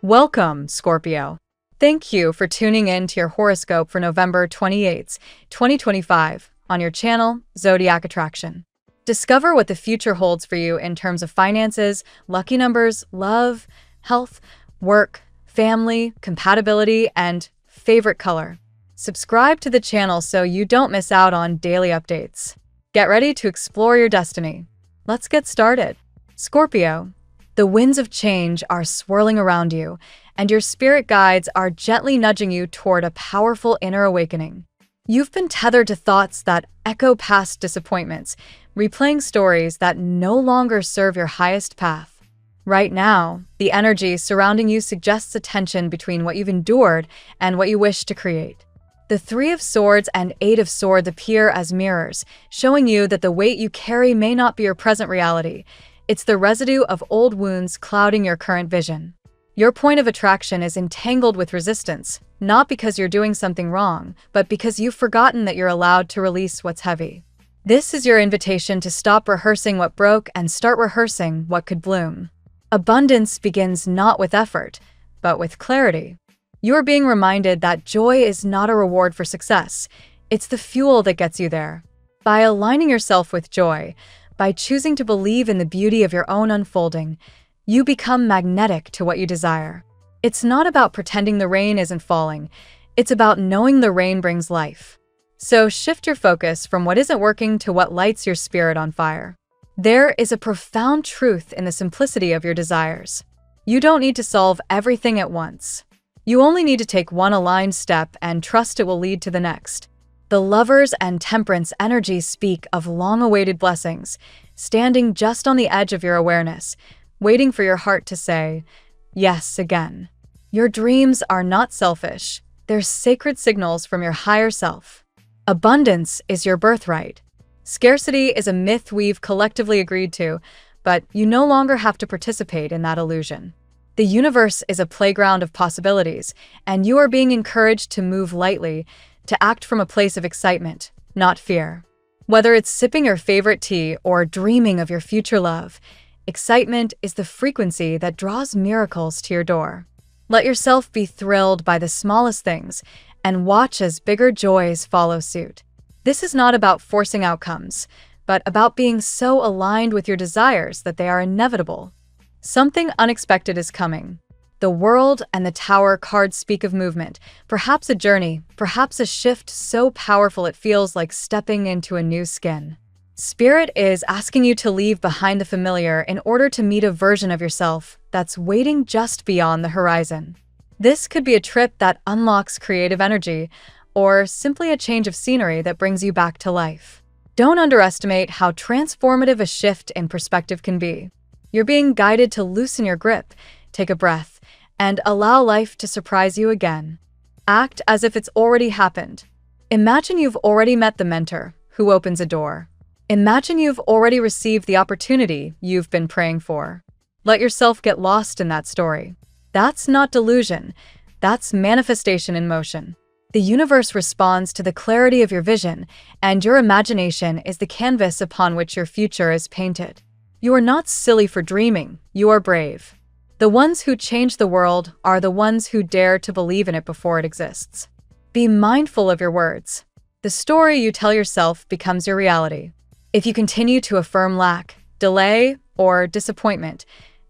Welcome, Scorpio. Thank you for tuning in to your horoscope for November 28th, 2025, on your channel, Zodiac Attraction. Discover what the future holds for you in terms of finances, lucky numbers, love, health, work, family, compatibility, and favorite color. Subscribe to the channel so you don't miss out on daily updates. Get ready to explore your destiny. Let's get started. Scorpio, the winds of change are swirling around you, and your spirit guides are gently nudging you toward a powerful inner awakening. You've been tethered to thoughts that echo past disappointments, replaying stories that no longer serve your highest path. Right now, the energy surrounding you suggests a tension between what you've endured and what you wish to create. The Three of Swords and Eight of Swords appear as mirrors, showing you that the weight you carry may not be your present reality. It's the residue of old wounds clouding your current vision. Your point of attraction is entangled with resistance, not because you're doing something wrong, but because you've forgotten that you're allowed to release what's heavy. This is your invitation to stop rehearsing what broke and start rehearsing what could bloom. Abundance begins not with effort, but with clarity. You are being reminded that joy is not a reward for success. It's the fuel that gets you there. By aligning yourself with joy, by choosing to believe in the beauty of your own unfolding, you become magnetic to what you desire. It's not about pretending the rain isn't falling. It's about knowing the rain brings life. So shift your focus from what isn't working to what lights your spirit on fire. There is a profound truth in the simplicity of your desires. You don't need to solve everything at once. You only need to take one aligned step and trust it will lead to the next. The Lovers and Temperance energies speak of long-awaited blessings, standing just on the edge of your awareness, waiting for your heart to say, yes, again. Your dreams are not selfish. They're sacred signals from your higher self. Abundance is your birthright. Scarcity is a myth we've collectively agreed to, but you no longer have to participate in that illusion. The universe is a playground of possibilities, and you are being encouraged to move lightly, to act from a place of excitement, not fear. Whether it's sipping your favorite tea or dreaming of your future love, excitement is the frequency that draws miracles to your door. Let yourself be thrilled by the smallest things and watch as bigger joys follow suit. This is not about forcing outcomes, but about being so aligned with your desires that they are inevitable. Something unexpected is coming. The World and the Tower cards speak of movement, perhaps a journey, perhaps a shift so powerful it feels like stepping into a new skin. Spirit is asking you to leave behind the familiar in order to meet a version of yourself that's waiting just beyond the horizon. This could be a trip that unlocks creative energy, or simply a change of scenery that brings you back to life. Don't underestimate how transformative a shift in perspective can be. You're being guided to loosen your grip, take a breath, and allow life to surprise you again. Act as if it's already happened. Imagine you've already met the mentor who opens a door. Imagine you've already received the opportunity you've been praying for. Let yourself get lost in that story. That's not delusion. That's manifestation in motion. The universe responds to the clarity of your vision, and your imagination is the canvas upon which your future is painted. You are not silly for dreaming. You are brave. The ones who change the world are the ones who dare to believe in it before it exists. Be mindful of your words. The story you tell yourself becomes your reality. If you continue to affirm lack, delay, or disappointment,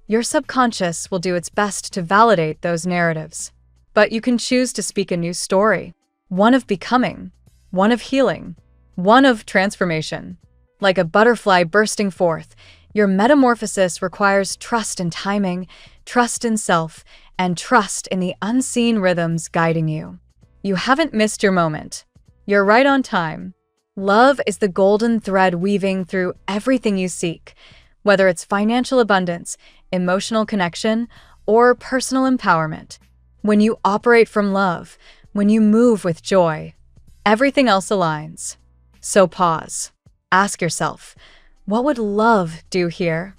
your subconscious will do its best to validate those narratives. But you can choose to speak a new story, one of becoming, one of healing, one of transformation. Like a butterfly bursting forth, your metamorphosis requires trust in timing, trust in self, and trust in the unseen rhythms guiding you. You haven't missed your moment. You're right on time. Love is the golden thread weaving through everything you seek, whether it's financial abundance, emotional connection, or personal empowerment. When you operate from love, when you move with joy, everything else aligns. So pause. Ask yourself, what would love do here?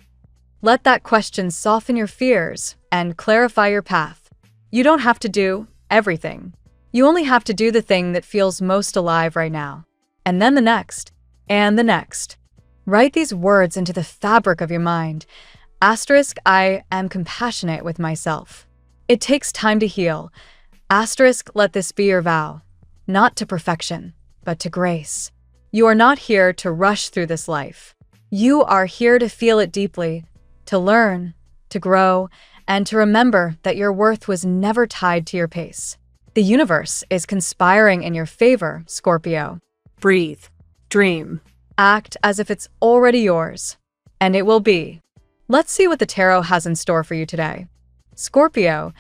Let that question soften your fears and clarify your path. You don't have to do everything. You only have to do the thing that feels most alive right now. And then the next, and the next. Write these words into the fabric of your mind. *, I am compassionate with myself. It takes time to heal. Asterisk, let this be your vow. Not to perfection, but to grace. You are not here to rush through this life. You are here to feel it deeply, to learn, to grow, and to remember that your worth was never tied to your pace. The universe is conspiring in your favor, Scorpio. Breathe. Dream. Act as if it's already yours. And it will be. Let's see what the tarot has in store for you today. Scorpio,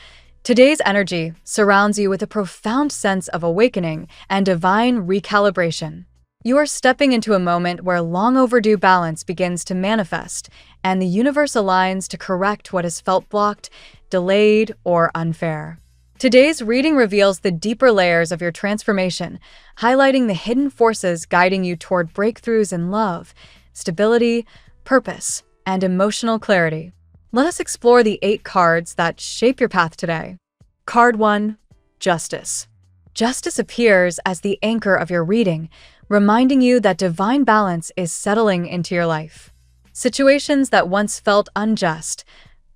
today's energy surrounds you with a profound sense of awakening and divine recalibration. You are stepping into a moment where long overdue balance begins to manifest, and the universe aligns to correct what has felt blocked, delayed, or unfair. Today's reading reveals the deeper layers of your transformation, highlighting the hidden forces guiding you toward breakthroughs in love, stability, purpose, and emotional clarity. Let us explore the 8 cards that shape your path today. Card 1, Justice. Justice appears as the anchor of your reading, reminding you that divine balance is settling into your life. Situations that once felt unjust,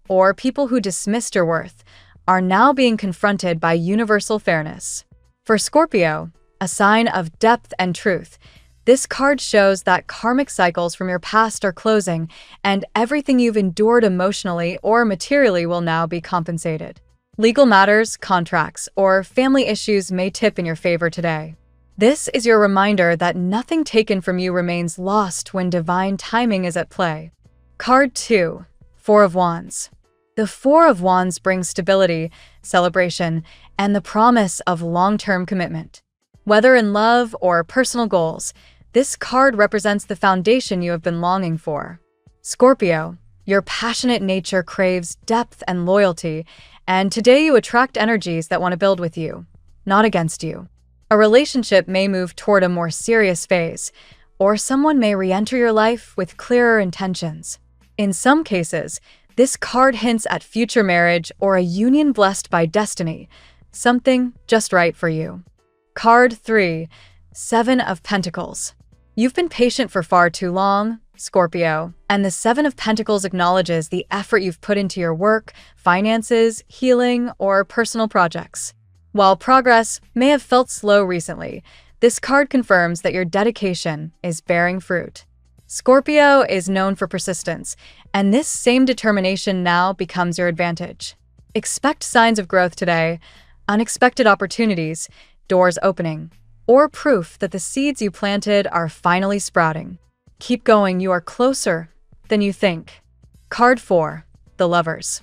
or people who dismissed your worth, are now being confronted by universal fairness. For Scorpio, a sign of depth and truth, this card shows that karmic cycles from your past are closing, and everything you've endured emotionally or materially will now be compensated. Legal matters, contracts, or family issues may tip in your favor today. This is your reminder that nothing taken from you remains lost when divine timing is at play. Card 2, 4 of Wands. The 4 of Wands brings stability, celebration, and the promise of long-term commitment. Whether in love or personal goals, this card represents the foundation you have been longing for. Scorpio, your passionate nature craves depth and loyalty, and today you attract energies that want to build with you, not against you. A relationship may move toward a more serious phase, or someone may re-enter your life with clearer intentions. In some cases, this card hints at future marriage or a union blessed by destiny, something just right for you. Card 3, 7 of Pentacles. You've been patient for far too long, Scorpio, and the 7 of Pentacles acknowledges the effort you've put into your work, finances, healing, or personal projects. While progress may have felt slow recently, this card confirms that your dedication is bearing fruit. Scorpio is known for persistence, and this same determination now becomes your advantage. Expect signs of growth today, unexpected opportunities, doors opening, or proof that the seeds you planted are finally sprouting. Keep going, you are closer than you think. Card 4, the Lovers.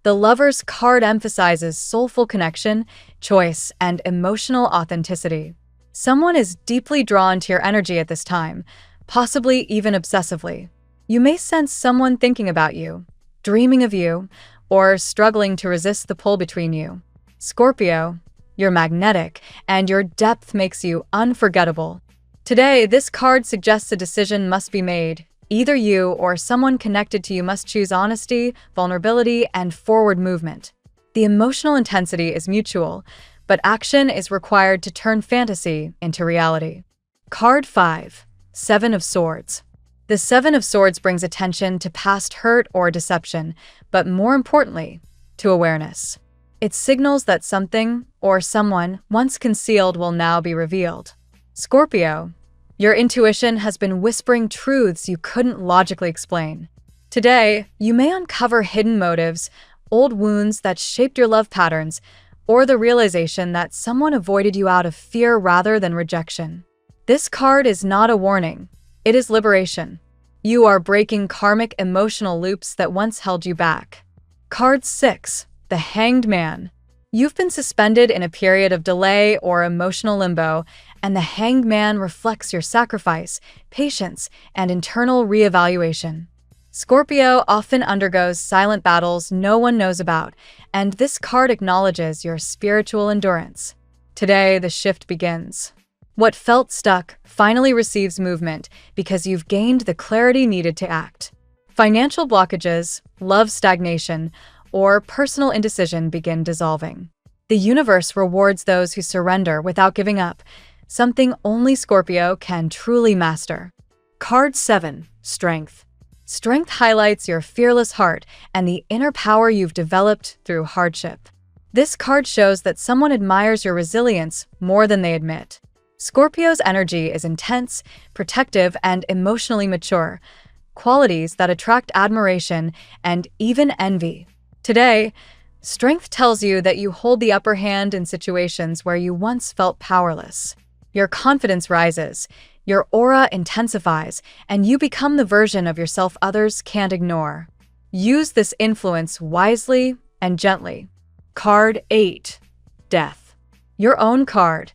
The Lovers card emphasizes soulful connection, choice, and emotional authenticity. Someone is deeply drawn to your energy at this time, possibly even obsessively. You may sense someone thinking about you, dreaming of you, or struggling to resist the pull between you. Scorpio, you're magnetic, and your depth makes you unforgettable. Today, this card suggests a decision must be made. Either you or someone connected to you must choose honesty, vulnerability, and forward movement. The emotional intensity is mutual, but action is required to turn fantasy into reality. Card 5, 7 of Swords. The 7 of Swords brings attention to past hurt or deception, but more importantly, to awareness. It signals that something or someone once concealed will now be revealed. Scorpio, your intuition has been whispering truths you couldn't logically explain. Today, you may uncover hidden motives, old wounds that shaped your love patterns, or the realization that someone avoided you out of fear rather than rejection. This card is not a warning. It is liberation. You are breaking karmic emotional loops that once held you back. Card 6, the Hanged Man. You've been suspended in a period of delay or emotional limbo, and the Hanged Man reflects your sacrifice, patience, and internal reevaluation. Scorpio often undergoes silent battles no one knows about, and this card acknowledges your spiritual endurance. Today, the shift begins. What felt stuck finally receives movement because you've gained the clarity needed to act. Financial blockages, love stagnation, or personal indecision begin dissolving. The universe rewards those who surrender without giving up, something only Scorpio can truly master. Card 7, Strength. Strength highlights your fearless heart and the inner power you've developed through hardship. This card shows that someone admires your resilience more than they admit. Scorpio's energy is intense, protective, and emotionally mature, qualities that attract admiration and even envy. Today, strength tells you that you hold the upper hand in situations where you once felt powerless. Your confidence rises, your aura intensifies, and you become the version of yourself others can't ignore. Use this influence wisely and gently. Card 8. Death. Your own card,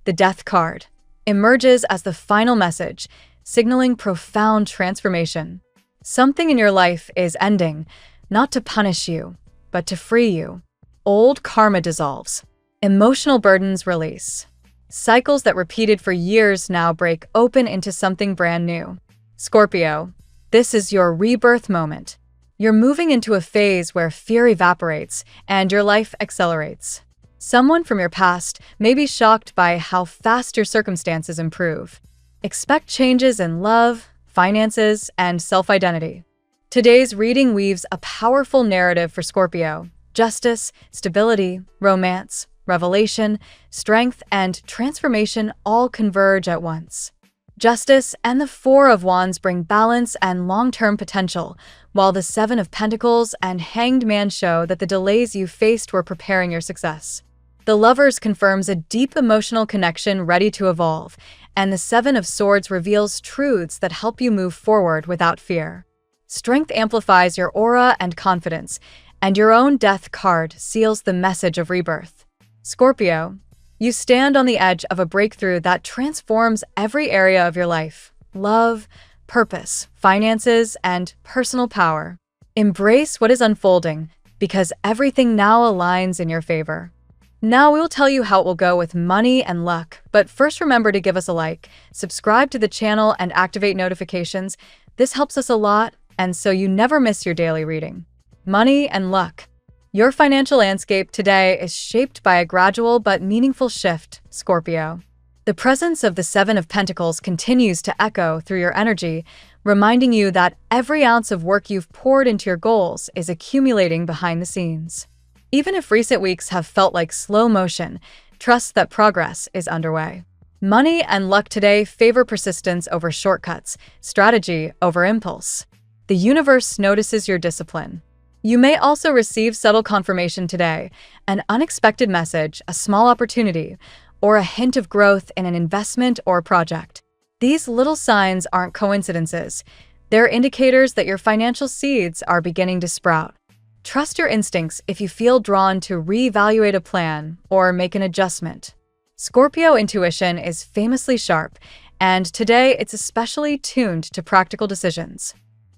the Death card, emerges as the final message, signaling profound transformation. Something in your life is ending, not to punish you, but to free you. Old karma dissolves. Emotional burdens release. Cycles that repeated for years now break open into something brand new. Scorpio, this is your rebirth moment. You're moving into a phase where fear evaporates and your life accelerates. Someone from your past may be shocked by how fast your circumstances improve. Expect changes in love, finances, and self-identity. Today's reading weaves a powerful narrative for Scorpio: justice, stability, romance, revelation, strength, and transformation all converge at once. Justice and the Four of Wands bring balance and long-term potential, while the Seven of Pentacles and Hanged Man show that the delays you faced were preparing your success. The Lovers confirms a deep emotional connection ready to evolve, and the Seven of Swords reveals truths that help you move forward without fear. Strength amplifies your aura and confidence, and your own Death card seals the message of rebirth. Scorpio, you stand on the edge of a breakthrough that transforms every area of your life: love, purpose, finances, and personal power. Embrace what is unfolding, because everything now aligns in your favor. Now we'll tell you how it will go with money and luck, but first remember to give us a like, subscribe to the channel, and activate notifications. This helps us a lot, and so you never miss your daily reading. Money and luck. Your financial landscape today is shaped by a gradual but meaningful shift, Scorpio. The presence of the Seven of Pentacles continues to echo through your energy, reminding you that every ounce of work you've poured into your goals is accumulating behind the scenes. Even if recent weeks have felt like slow motion, trust that progress is underway. Money and luck today favor persistence over shortcuts, strategy over impulse. The universe notices your discipline. You may also receive subtle confirmation today: an unexpected message, a small opportunity, or a hint of growth in an investment or project. These little signs aren't coincidences. They're indicators that your financial seeds are beginning to sprout. Trust your instincts if you feel drawn to reevaluate a plan or make an adjustment. Scorpio intuition is famously sharp, and today it's especially tuned to practical decisions.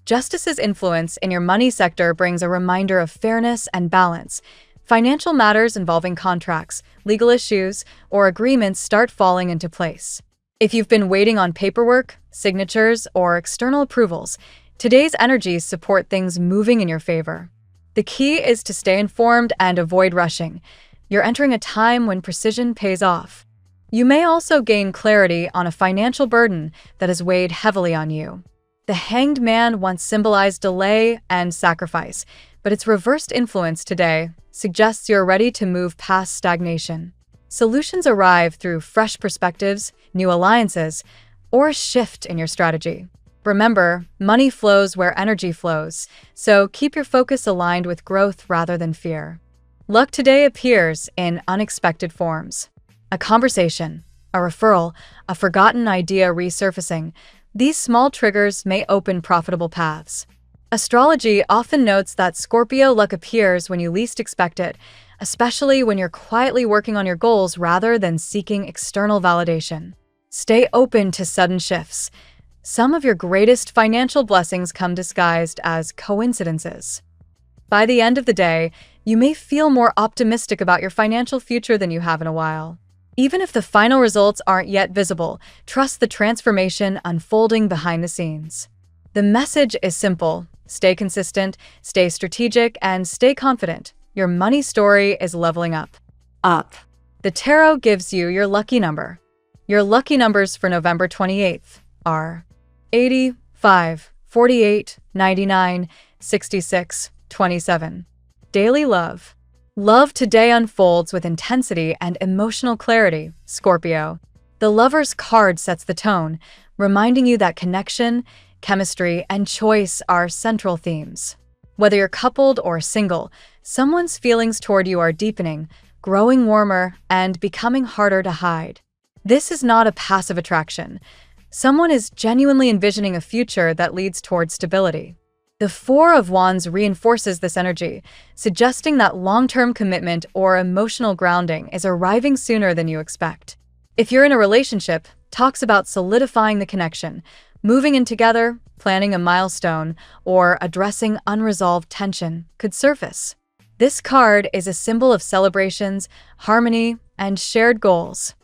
Justice's influence in your money sector brings a reminder of fairness and balance. Financial matters involving contracts, legal issues, or agreements start falling into place. If you've been waiting on paperwork, signatures, or external approvals, today's energies support things moving in your favor. The key is to stay informed and avoid rushing. You're entering a time when precision pays off. You may also gain clarity on a financial burden that has weighed heavily on you. The Hanged Man once symbolized delay and sacrifice, but its reversed influence today suggests you're ready to move past stagnation. Solutions arrive through fresh perspectives, new alliances, or a shift in your strategy. Remember, money flows where energy flows, so keep your focus aligned with growth rather than fear. Luck today appears in unexpected forms. A conversation, a referral, a forgotten idea resurfacing. These small triggers may open profitable paths. Astrology often notes that Scorpio luck appears when you least expect it, especially when you're quietly working on your goals rather than seeking external validation. Stay open to sudden shifts. Some of your greatest financial blessings come disguised as coincidences. By the end of the day, you may feel more optimistic about your financial future than you have in a while. Even if the final results aren't yet visible, trust the transformation unfolding behind the scenes. The message is simple: stay consistent, stay strategic, and stay confident. Your money story is leveling up. The tarot gives you your lucky number. Your lucky numbers for November 28th are 85, 48, 99, 66, 27. Daily love. Love today unfolds with intensity and emotional clarity, Scorpio. The Lover's card sets the tone, reminding you that connection, chemistry, and choice are central themes. Whether you're coupled or single, someone's feelings toward you are deepening, growing warmer, and becoming harder to hide. This is not a passive attraction. Someone is genuinely envisioning a future that leads toward stability. The Four of Wands reinforces this energy, suggesting that long-term commitment or emotional grounding is arriving sooner than you expect. If you're in a relationship, talks about solidifying the connection, moving in together, planning a milestone, or addressing unresolved tension could surface. This card is a symbol of celebrations, harmony, and shared goals.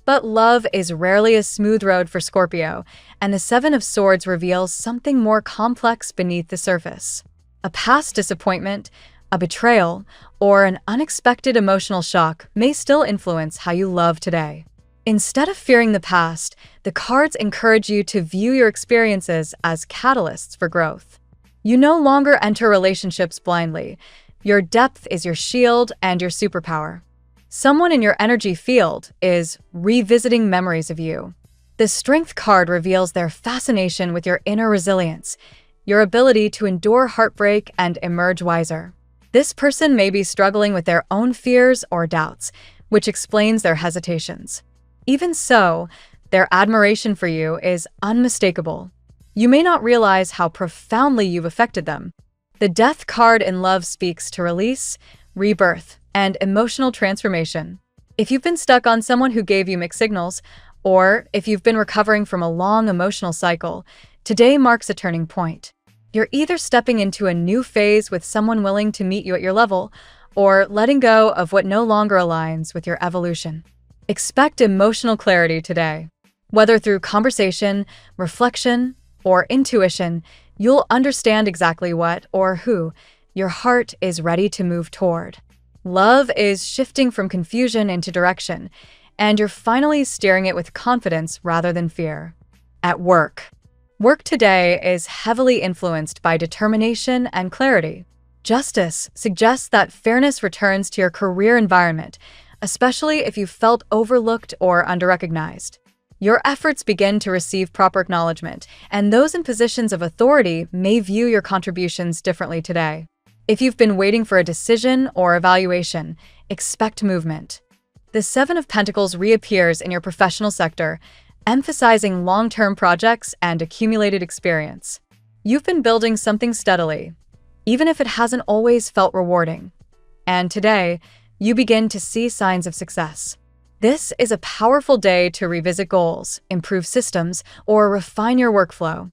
But love is rarely a smooth road for Scorpio, and the Seven of Swords reveals something more complex beneath the surface. A past disappointment, a betrayal, or an unexpected emotional shock may still influence how you love today. Instead of fearing the past, the cards encourage you to view your experiences as catalysts for growth. You no longer enter relationships blindly. Your depth is your shield and your superpower. Someone in your energy field is revisiting memories of you. The Strength card reveals their fascination with your inner resilience, your ability to endure heartbreak and emerge wiser. This person may be struggling with their own fears or doubts, which explains their hesitations. Even so, their admiration for you is unmistakable. You may not realize how profoundly you've affected them. The Death card in love speaks to release, rebirth, and emotional transformation. If you've been stuck on someone who gave you mixed signals, or if you've been recovering from a long emotional cycle, today marks a turning point. You're either stepping into a new phase with someone willing to meet you at your level, or letting go of what no longer aligns with your evolution. Expect emotional clarity today. Whether through conversation, reflection, or intuition, you'll understand exactly what or who your heart is ready to move toward. Love is shifting from confusion into direction, and you're finally steering it with confidence rather than fear. At work. Work today is heavily influenced by determination and clarity. Justice suggests that fairness returns to your career environment, especially if you felt overlooked or underrecognized. Your efforts begin to receive proper acknowledgement, and those in positions of authority may view your contributions differently today. If you've been waiting for a decision or evaluation, expect movement. The Seven of Pentacles reappears in your professional sector, emphasizing long-term projects and accumulated experience. You've been building something steadily, even if it hasn't always felt rewarding. And today, you begin to see signs of success. This is a powerful day to revisit goals, improve systems, or refine your workflow.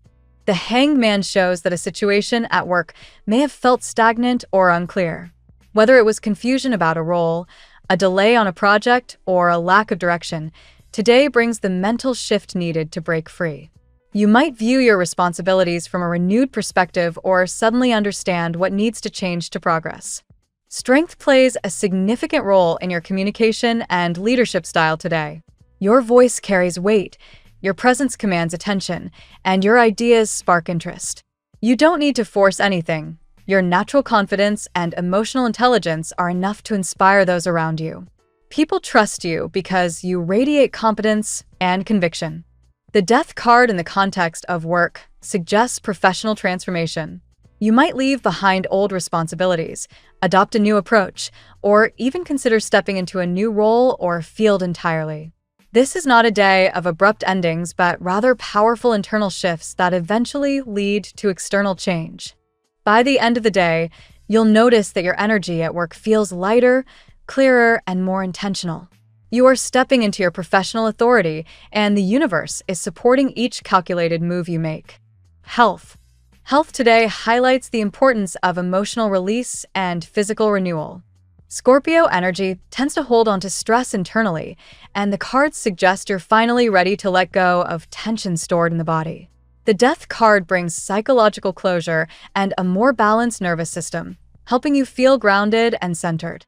The Hanged Man shows that a situation at work may have felt stagnant or unclear. Whether it was confusion about a role, a delay on a project, or a lack of direction, today brings the mental shift needed to break free. You might view your responsibilities from a renewed perspective or suddenly understand what needs to change to progress. Strength plays a significant role in your communication and leadership style today. Your voice carries weight, your presence commands attention, and your ideas spark interest. You don't need to force anything. Your natural confidence and emotional intelligence are enough to inspire those around you. People trust you because you radiate competence and conviction. The Death card in the context of work suggests professional transformation. You might leave behind old responsibilities, adopt a new approach, or even consider stepping into a new role or field entirely. This is not a day of abrupt endings, but rather powerful internal shifts that eventually lead to external change. By the end of the day, you'll notice that your energy at work feels lighter, clearer, and more intentional. You are stepping into your professional authority, and the universe is supporting each calculated move you make. Health. Health today highlights the importance of emotional release and physical renewal. Scorpio energy tends to hold on to stress internally, and the cards suggest you're finally ready to let go of tension stored in the body. The Death card brings psychological closure and a more balanced nervous system, helping you feel grounded and centered.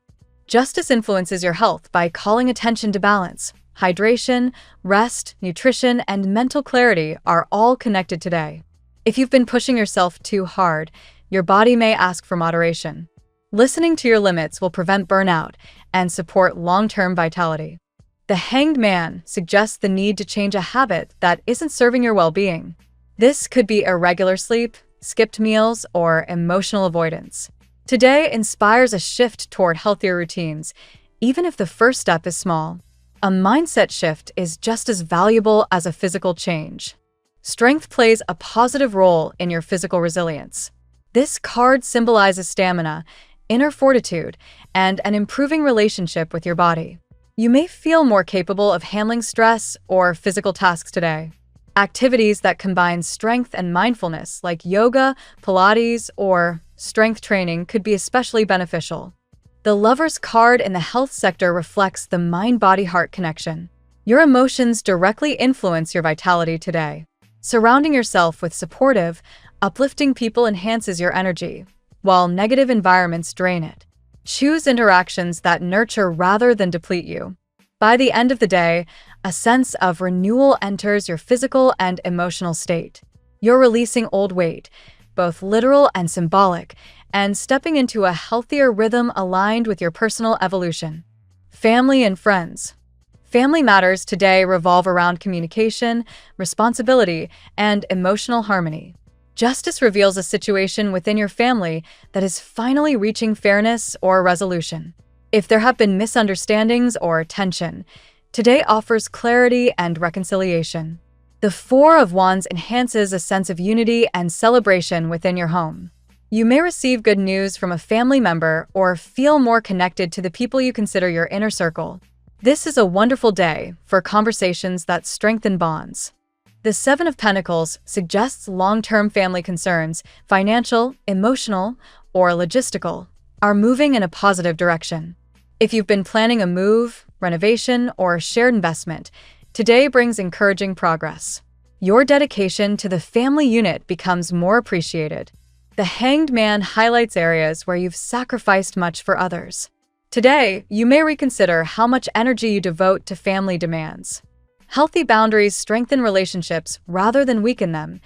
Justice influences your health by calling attention to balance. Hydration, rest, nutrition, and mental clarity are all connected today. If you've been pushing yourself too hard, your body may ask for moderation. Listening to your limits will prevent burnout and support long-term vitality. The Hanged Man suggests the need to change a habit that isn't serving your well-being. This could be irregular sleep, skipped meals, or emotional avoidance. Today inspires a shift toward healthier routines, even if the first step is small. A mindset shift is just as valuable as a physical change. Strength plays a positive role in your physical resilience. This card symbolizes stamina, inner fortitude, and an improving relationship with your body. You may feel more capable of handling stress or physical tasks today. Activities that combine strength and mindfulness, like yoga, Pilates, or strength training, could be especially beneficial. The Lover's card in the health sector reflects the mind-body-heart connection. Your emotions directly influence your vitality today. Surrounding yourself with supportive, uplifting people enhances your energy, while negative environments drain it. Choose interactions that nurture rather than deplete you. By the end of the day, a sense of renewal enters your physical and emotional state. You're releasing old weight, both literal and symbolic, and stepping into a healthier rhythm aligned with your personal evolution. Family and friends. Family matters today revolve around communication, responsibility, and emotional harmony. Justice reveals a situation within your family that is finally reaching fairness or resolution. If there have been misunderstandings or tension, today offers clarity and reconciliation. The Four of Wands enhances a sense of unity and celebration within your home. You may receive good news from a family member or feel more connected to the people you consider your inner circle. This is a wonderful day for conversations that strengthen bonds. The Seven of Pentacles suggests long-term family concerns, financial, emotional, or logistical, are moving in a positive direction. If you've been planning a move, renovation, or shared investment, today brings encouraging progress. Your dedication to the family unit becomes more appreciated. The Hanged Man highlights areas where you've sacrificed much for others. Today, you may reconsider how much energy you devote to family demands. Healthy boundaries strengthen relationships rather than weaken them.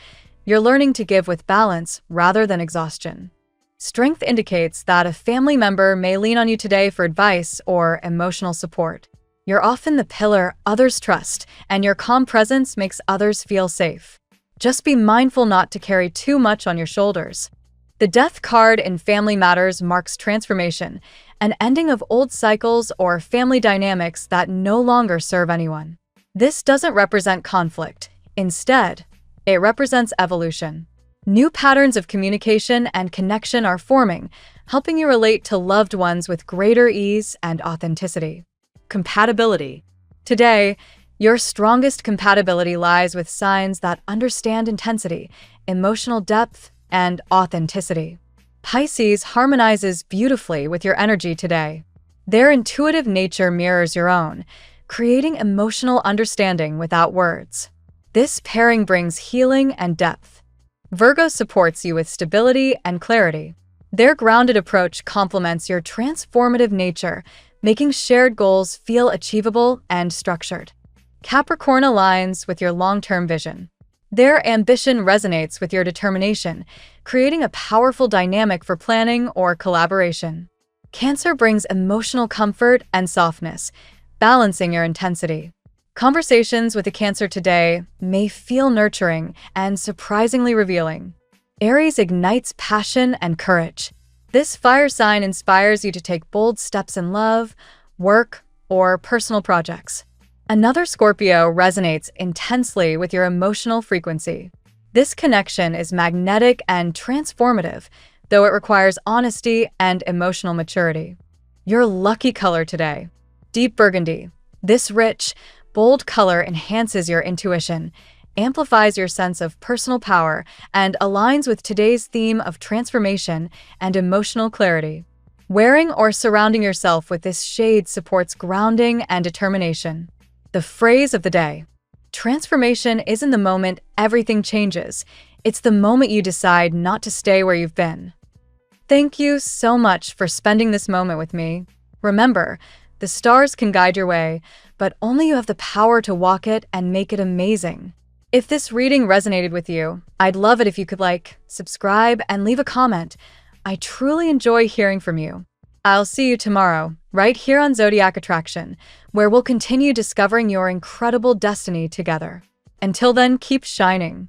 You're learning to give with balance rather than exhaustion. Strength indicates that a family member may lean on you today for advice or emotional support. You're often the pillar others trust, and your calm presence makes others feel safe. Just be mindful not to carry too much on your shoulders. The Death card in Family Matters marks transformation, an ending of old cycles or family dynamics that no longer serve anyone. This doesn't represent conflict. Instead, it represents evolution. New patterns of communication and connection are forming, helping you relate to loved ones with greater ease and authenticity. Compatibility. Today, your strongest compatibility lies with signs that understand intensity, emotional depth, and authenticity. Pisces harmonizes beautifully with your energy today. Their intuitive nature mirrors your own, creating emotional understanding without words. This pairing brings healing and depth. Virgo supports you with stability and clarity. Their grounded approach complements your transformative nature, making shared goals feel achievable and structured. Capricorn aligns with your long-term vision. Their ambition resonates with your determination, creating a powerful dynamic for planning or collaboration. Cancer brings emotional comfort and softness, balancing your intensity. Conversations with a Cancer today may feel nurturing and surprisingly revealing. Aries ignites passion and courage. This fire sign inspires you to take bold steps in love, work, or personal projects. Another Scorpio resonates intensely with your emotional frequency. This connection is magnetic and transformative, though it requires honesty and emotional maturity. Your lucky color today: deep burgundy. This rich, bold color enhances your intuition, amplifies your sense of personal power, and aligns with today's theme of transformation and emotional clarity. Wearing or surrounding yourself with this shade supports grounding and determination. The phrase of the day: transformation isn't the moment everything changes. It's the moment you decide not to stay where you've been. Thank you so much for spending this moment with me. Remember, the stars can guide your way, but only you have the power to walk it and make it amazing. If this reading resonated with you, I'd love it if you could like, subscribe, and leave a comment. I truly enjoy hearing from you. I'll see you tomorrow, right here on Zodiac Attraction, where we'll continue discovering your incredible destiny together. Until then, keep shining.